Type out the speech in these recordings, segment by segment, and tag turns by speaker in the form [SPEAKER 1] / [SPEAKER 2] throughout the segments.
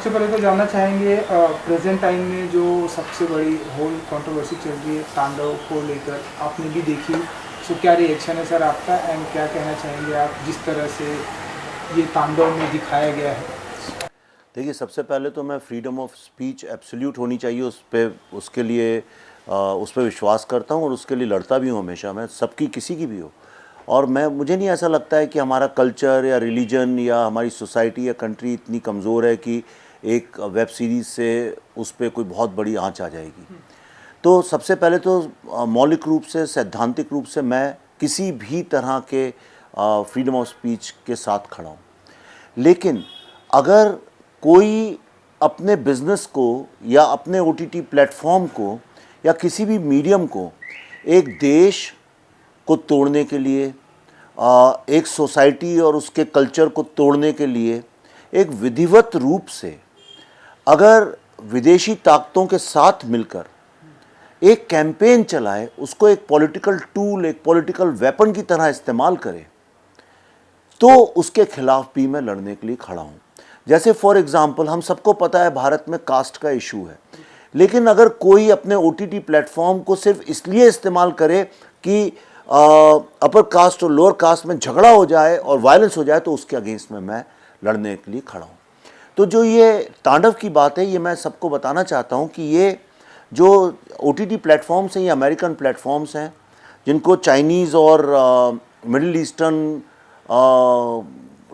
[SPEAKER 1] सबसे पहले तो जानना चाहेंगे प्रेजेंट टाइम में जो सबसे बड़ी होल कंट्रोवर्सी चल रही है तांडव को लेकर, आपने भी देखी, सो क्या रिएक्शन है सर आपका एंड क्या कहना चाहेंगे आप जिस तरह से ये तांडव में दिखाया गया है?
[SPEAKER 2] देखिए, सबसे पहले तो मैं फ्रीडम ऑफ स्पीच एब्सोल्यूट होनी चाहिए उस पे, उसके लिए उस पर विश्वास करता हूँ और उसके लिए लड़ता भी हूँ हमेशा, मैं सबकी किसी की भी हो। और मुझे नहीं ऐसा लगता है कि हमारा कल्चर या रिलीजन या हमारी सोसाइटी या कंट्री इतनी कमज़ोर है कि एक वेब सीरीज़ से उस पर कोई बहुत बड़ी आंच आ जाएगी। तो सबसे पहले तो मौलिक रूप से, सैद्धांतिक रूप से मैं किसी भी तरह के फ्रीडम ऑफ स्पीच के साथ खड़ा हूँ। लेकिन अगर कोई अपने बिज़नेस को या अपने ओटीटी प्लेटफॉर्म को या किसी भी मीडियम को एक देश को तोड़ने के लिए, एक सोसाइटी और उसके कल्चर को तोड़ने के लिए एक विधिवत रूप से अगर विदेशी ताकतों के साथ मिलकर एक कैंपेन चलाए, उसको एक पॉलिटिकल टूल, एक पॉलिटिकल वेपन की तरह इस्तेमाल करे, तो उसके खिलाफ भी मैं लड़ने के लिए खड़ा हूँ। जैसे फॉर एग्ज़ाम्पल, हम सबको पता है भारत में कास्ट का इशू है, लेकिन अगर कोई अपने ओटीटी प्लेटफॉर्म को सिर्फ इसलिए इस्तेमाल करे कि अपर कास्ट और लोअर कास्ट में झगड़ा हो जाए और वायलेंस हो जाए, तो उसके अगेंस्ट में मैं लड़ने के लिए खड़ा हूँ। तो जो ये तांडव की बात है, ये मैं सबको बताना चाहता हूँ कि ये जो ओटीटी प्लेटफॉर्म्स हैं, ये अमेरिकन प्लेटफॉर्म्स हैं जिनको चाइनीज़ और मिडिल ईस्टर्न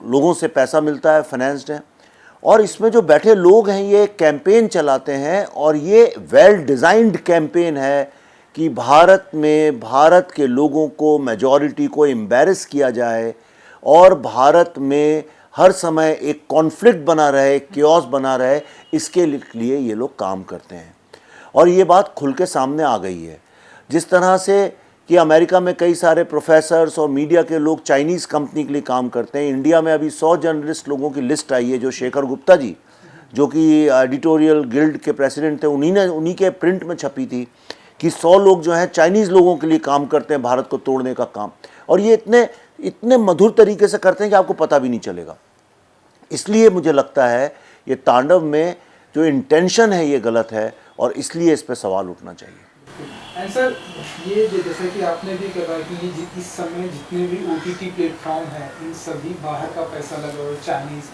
[SPEAKER 2] लोगों से पैसा मिलता है, फाइनेंस्ड है। और इसमें जो बैठे लोग हैं, ये कैंपेन चलाते हैं और ये वेल डिज़ाइंड कैंपेन है कि भारत में भारत के लोगों को, मेजॉरिटी को एम्बैरेस किया जाए और भारत में हर समय एक कॉन्फ्लिक्ट बना रहे, क्योस बना रहे, इसके लिए ये लोग काम करते हैं। और ये बात खुल के सामने आ गई है। जिस तरह से कि अमेरिका में कई सारे प्रोफेसर्स और मीडिया के लोग चाइनीज़ कंपनी के लिए काम करते हैं, इंडिया में अभी 100 जर्नलिस्ट लोगों की लिस्ट आई है, जो शेखर गुप्ता जी, जो कि एडिटोरियल गिल्ड के प्रेसिडेंट थे, उन्हीं के प्रिंट में छपी थी कि 100 लोग जो हैं चाइनीज़ लोगों के लिए काम करते हैं, भारत को तोड़ने का काम। और ये इतने मधुर तरीके से करते हैं कि आपको पता भी नहीं चलेगा। इसलिए मुझे लगता है ये तांडव में जो इंटेंशन है ये गलत है और इसलिए इस पर सवाल उठना चाहिए।
[SPEAKER 1] एंड सर, ये जैसे कि आपने भी कहा कि ये इस समय जितने भी ओटीटी प्लेटफॉर्म हैं, इन सभी बाहर का पैसा लगा हुआ है, चाइनीज़,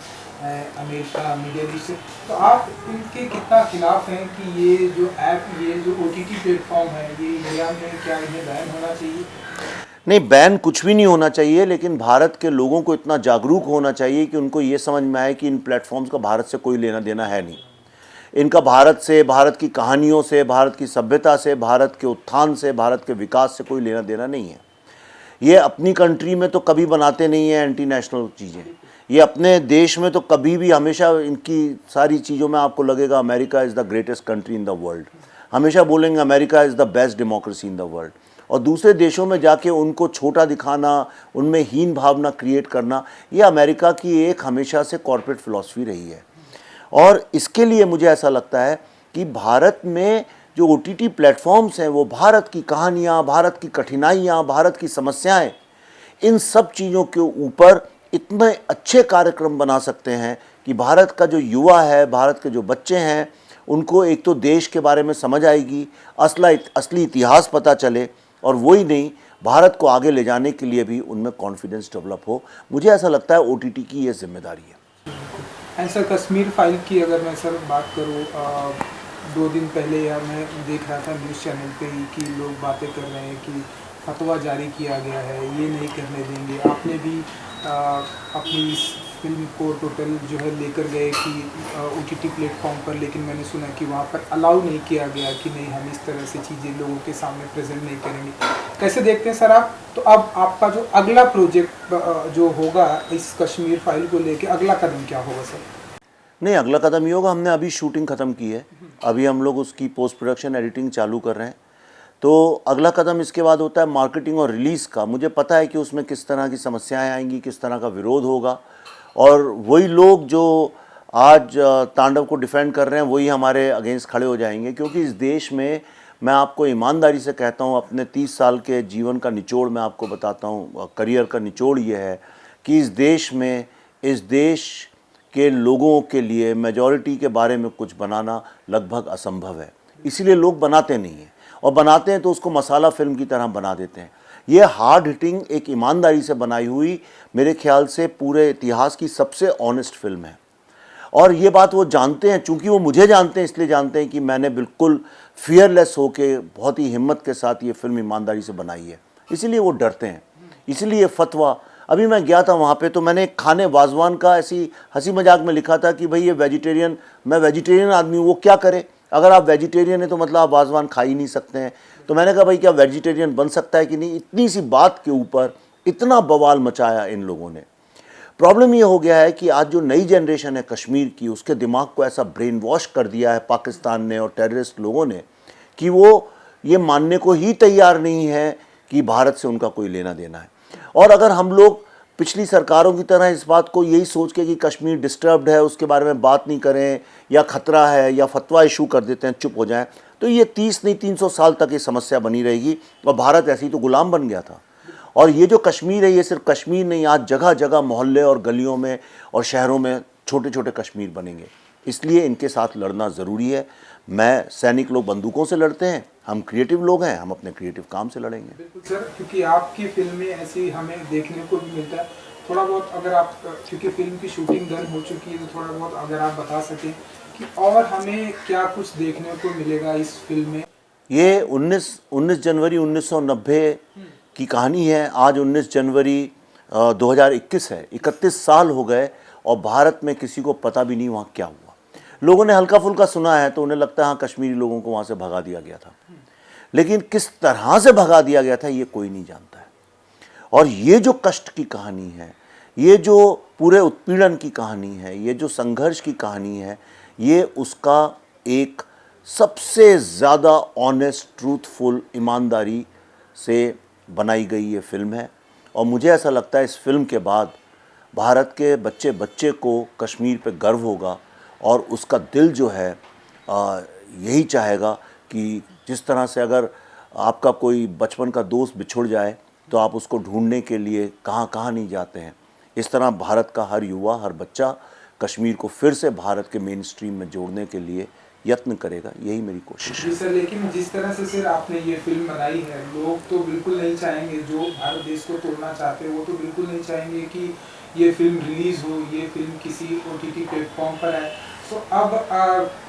[SPEAKER 1] अमेरिका, मिडिल ईस्ट, तो आप इनके कितना खिलाफ हैं कि ये जो ऐप, ये जो ओटीटी प्लेटफॉर्म है, ये इंडिया में क्या इन्हें बैन होना चाहिए?
[SPEAKER 2] नहीं, बैन कुछ भी नहीं होना चाहिए, लेकिन भारत के लोगों को इतना जागरूक होना चाहिए कि उनको ये समझ में आए कि इन प्लेटफॉर्म्स का भारत से कोई लेना देना है नहीं। इनका भारत से, भारत की कहानियों से, भारत की सभ्यता से, भारत के उत्थान से, भारत के विकास से कोई लेना देना नहीं है। ये अपनी कंट्री में तो कभी बनाते नहीं हैं एंटी नेशनल चीज़ें। ये अपने देश में तो कभी भी, हमेशा इनकी सारी चीज़ों में आपको लगेगा America is the greatest country in the world, हमेशा बोलेंगे America is the best democracy in the world. और दूसरे देशों में जाके उनको छोटा दिखाना, उनमें हीन भावना क्रिएट करना, ये अमेरिका की एक हमेशा से कॉर्पोरेट फिलॉसफी रही है। और इसके लिए मुझे ऐसा लगता है कि भारत में जो ओटीटी प्लेटफॉर्म्स हैं, वो भारत की कहानियाँ, भारत की कठिनाइयाँ, भारत की समस्याएं, इन सब चीज़ों के ऊपर इतने अच्छे कार्यक्रम बना सकते हैं कि भारत का जो युवा है, भारत के जो बच्चे हैं, उनको एक तो देश के बारे में समझ आएगी, असली इतिहास पता चले, और वही नहीं, भारत को आगे ले जाने के लिए भी उनमें कॉन्फिडेंस डेवलप हो। मुझे ऐसा लगता है ओटीटी की ये जिम्मेदारी है।
[SPEAKER 1] एंड सर, कश्मीर फाइल की अगर मैं सर बात करूँ, 2 दिन पहले या मैं देख रहा था न्यूज़ चैनल पे ही कि लोग बातें कर रहे हैं कि फतवा जारी किया गया है, ये नहीं करने देंगे। आपने भी अपनी इस फिल्म को टोटल जो है लेकर गए कि ओटीटी प्लेटफॉर्म पर, लेकिन मैंने सुना कि वहाँ पर अलाउ नहीं किया गया कि नहीं, हम इस तरह से चीज़ें लोगों के सामने प्रेजेंट नहीं करेंगे। कैसे देखते हैं सर आप? तो अब आपका जो अगला प्रोजेक्ट जो होगा इस कश्मीर फाइल को लेके, अगला कदम क्या होगा सर?
[SPEAKER 2] नहीं, अगला कदम ये होगा, हमने अभी शूटिंग ख़त्म की है, अभी हम लोग उसकी पोस्ट प्रोडक्शन एडिटिंग चालू कर रहे हैं। तो अगला कदम इसके बाद होता है मार्केटिंग और रिलीज़ का। मुझे पता है कि उसमें किस तरह की समस्याएं आएंगी, किस तरह का विरोध होगा, और वही लोग जो आज तांडव को डिफेंड कर रहे हैं वही हमारे अगेंस्ट खड़े हो जाएंगे। क्योंकि इस देश में, मैं आपको ईमानदारी से कहता हूँ, अपने 30 साल के जीवन का निचोड़ मैं आपको बताता हूँ, करियर का निचोड़ ये है कि इस देश में, इस देश के लोगों के लिए, मेजॉरिटी के बारे में कुछ बनाना लगभग असंभव है, इसीलिए लोग बनाते नहीं हैं, और बनाते हैं तो उसको मसाला फिल्म की तरह बना देते हैं। ये हार्ड हिटिंग, एक ईमानदारी से बनाई हुई, मेरे ख्याल से पूरे इतिहास की सबसे ऑनेस्ट फिल्म है। और ये बात वो जानते हैं, चूँकि वो मुझे जानते हैं इसलिए जानते हैं कि मैंने बिल्कुल फियरलेस होके बहुत ही हिम्मत के साथ ये फिल्म ईमानदारी से बनाई है, इसीलिए वो डरते हैं। इसीलिए फतवा, अभी मैं गया था वहाँ पे तो मैंने एक खाने वाजवान का ऐसी हंसी मजाक में लिखा था कि भाई ये वेजिटेरियन, मैं वेजिटेरियन आदमी हूँ, वो क्या करे, अगर आप वेजिटेरियन हैं तो मतलब आप वाजवान खा ही नहीं सकते हैं। तो मैंने कहा भाई क्या वेजिटेरियन बन सकता है कि नहीं, इतनी सी बात के ऊपर इतना बवाल मचाया इन लोगों ने। प्रॉब्लम ये हो गया है कि आज जो नई जनरेशन है कश्मीर की, उसके दिमाग को ऐसा ब्रेन वॉश कर दिया है पाकिस्तान ने और टेररिस्ट लोगों ने कि वो ये मानने को ही तैयार नहीं है कि भारत से उनका कोई लेना देना है। और अगर हम लोग पिछली सरकारों की तरह इस बात को यही सोच के कि कश्मीर डिस्टर्ब्ड है उसके बारे में बात नहीं करें, या ख़तरा है, या फतवा इशू कर देते हैं, चुप हो जाएं, तो ये 30 नहीं 300 साल तक ये समस्या बनी रहेगी। और भारत ऐसे ही तो गुलाम बन गया था। और ये जो कश्मीर है, ये सिर्फ कश्मीर नहीं, आज जगह जगह मोहल्ले और गलियों में और शहरों में छोटे छोटे कश्मीर बनेंगे। इसलिए इनके साथ लड़ना ज़रूरी है। मैं, सैनिक लोग बंदूकों से लड़ते हैं, हम क्रिएटिव लोग हैं, हम अपने क्रिएटिव काम से लड़ेंगे।
[SPEAKER 1] बिल्कुल सर, क्योंकि आपकी फिल्में ऐसी हमें देखने को भी मिलता है। थोड़ा बहुत अगर आप, क्योंकि फिल्म की शूटिंग डन हो चुकी है, तो थोड़ा बहुत अगर आप बता सकें कि और हमें क्या कुछ देखने को मिलेगा इस फिल्म में।
[SPEAKER 2] ये 19 जनवरी 1990 की कहानी है। आज 19 जनवरी 2021 है, 31 साल हो गए और भारत में किसी को पता भी नहीं वहाँ क्या हुआ। लोगों ने हल्का फुल्का सुना है तो उन्हें लगता है हाँ कश्मीरी लोगों को वहाँ से भगा दिया गया था, लेकिन किस तरह से भगा दिया गया था ये कोई नहीं जानता है। और ये जो कष्ट की कहानी है, ये जो पूरे उत्पीड़न की कहानी है, ये जो संघर्ष की कहानी है, ये उसका एक सबसे ज़्यादा ऑनेस्ट, ट्रूथफुल, ईमानदारी से बनाई गई ये फिल्म है। और मुझे ऐसा लगता है इस फिल्म के बाद भारत के बच्चे बच्चे को कश्मीर पे गर्व होगा और उसका दिल जो है यही चाहेगा कि जिस तरह से अगर आपका कोई बचपन का दोस्त बिछुड़ जाए तो आप उसको ढूंढने के लिए कहाँ कहाँ नहीं जाते हैं, इस तरह भारत का हर युवा, हर बच्चा कश्मीर को फिर से भारत के मेन स्ट्रीम में जोड़ने के लिए यत्न करेगा। यही मेरी कोशिश है।
[SPEAKER 1] जी सर, लेकिन जिस तरह से सर आपने ये फिल्म बनाई है, लोग तो बिल्कुल नहीं चाहेंगे, जो भारत देश को तोड़ना चाहते हैं वो तो बिल्कुल नहीं चाहेंगे कि ये फिल्म रिलीज़ हो, ये फिल्म किसी OTT प्लेटफॉर्म पर आए। तो अब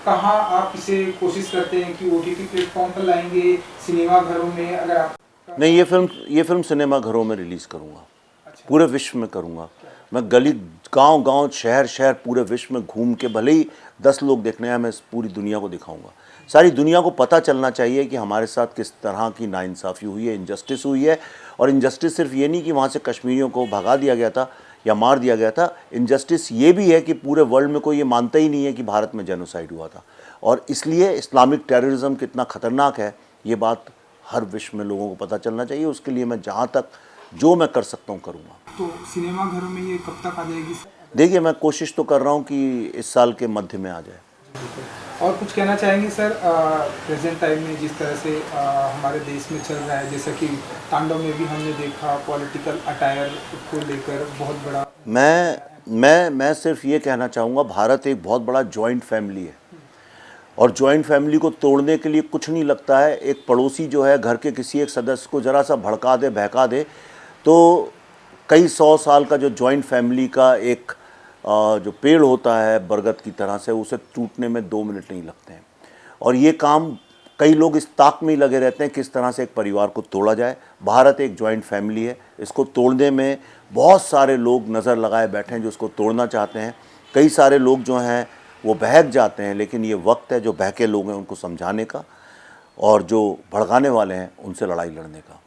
[SPEAKER 1] कहाँ आप इसे कोशिश करते हैं कि OTT प्लेटफॉर्म पर लाएंगे, सिनेमा घरों में? अगर आप
[SPEAKER 2] नहीं, ये फिल्म सिनेमा घरों में रिलीज़ करूँगा, पूरे विश्व में करूँगा। मैं गली, गांव गांव, शहर शहर, पूरे विश्व में घूम के, भले ही 10 लोग देखने आए, मैं पूरी दुनिया को दिखाऊंगा। सारी दुनिया को पता चलना चाहिए कि हमारे साथ किस तरह की नाइंसाफ़ी हुई है, इनजस्टिस हुई है। और इनजस्टिस सिर्फ ये नहीं कि वहाँ से कश्मीरियों को भगा दिया गया था या मार दिया गया था, इनजस्टिस ये भी है कि पूरे वर्ल्ड में कोई ये मानता ही नहीं है कि भारत में जेनोसाइड हुआ था। और इसलिए इस्लामिक टेररिज्म कितना ख़तरनाक है, ये बात हर विश्व में लोगों को पता चलना चाहिए। उसके लिए मैं जहाँ तक जो मैं कर सकता हूँ करूँगा।
[SPEAKER 1] तो सिनेमा घरों में ये कब तक आ जाएगी?
[SPEAKER 2] देखिए, मैं कोशिश तो कर रहा हूँ कि इस साल के मध्य में आ जाए।
[SPEAKER 1] और कुछ कहना चाहेंगे सर, प्रेजेंट टाइम में जिस तरह से हमारे देश में चल रहा है, जैसा कि तांडव में भी हमने देखा, पॉलिटिकल अटायर को लेकर बहुत बड़ा।
[SPEAKER 2] मैं सिर्फ ये कहना चाहूँगा, भारत एक बहुत बड़ा जॉइंट फैमिली है और जॉइंट फैमिली को तोड़ने के लिए कुछ नहीं लगता है। एक पड़ोसी जो है घर के किसी एक सदस्य को ज़रा सा भड़का दे, बहका दे, तो कई 100 साल का जो जॉइंट फैमिली का एक जो पेड़ होता है बरगद की तरह से, उसे टूटने में 2 मिनट नहीं लगते हैं। और ये काम कई लोग इस ताक में ही लगे रहते हैं किस तरह से एक परिवार को तोड़ा जाए। भारत एक जॉइंट फैमिली है, इसको तोड़ने में बहुत सारे लोग नज़र लगाए बैठे हैं जो इसको तोड़ना चाहते हैं। कई सारे लोग जो हैं वो बहक जाते हैं, लेकिन ये वक्त है जो बहके लोग हैं उनको समझाने का और जो भड़काने वाले हैं उनसे लड़ाई लड़ने का।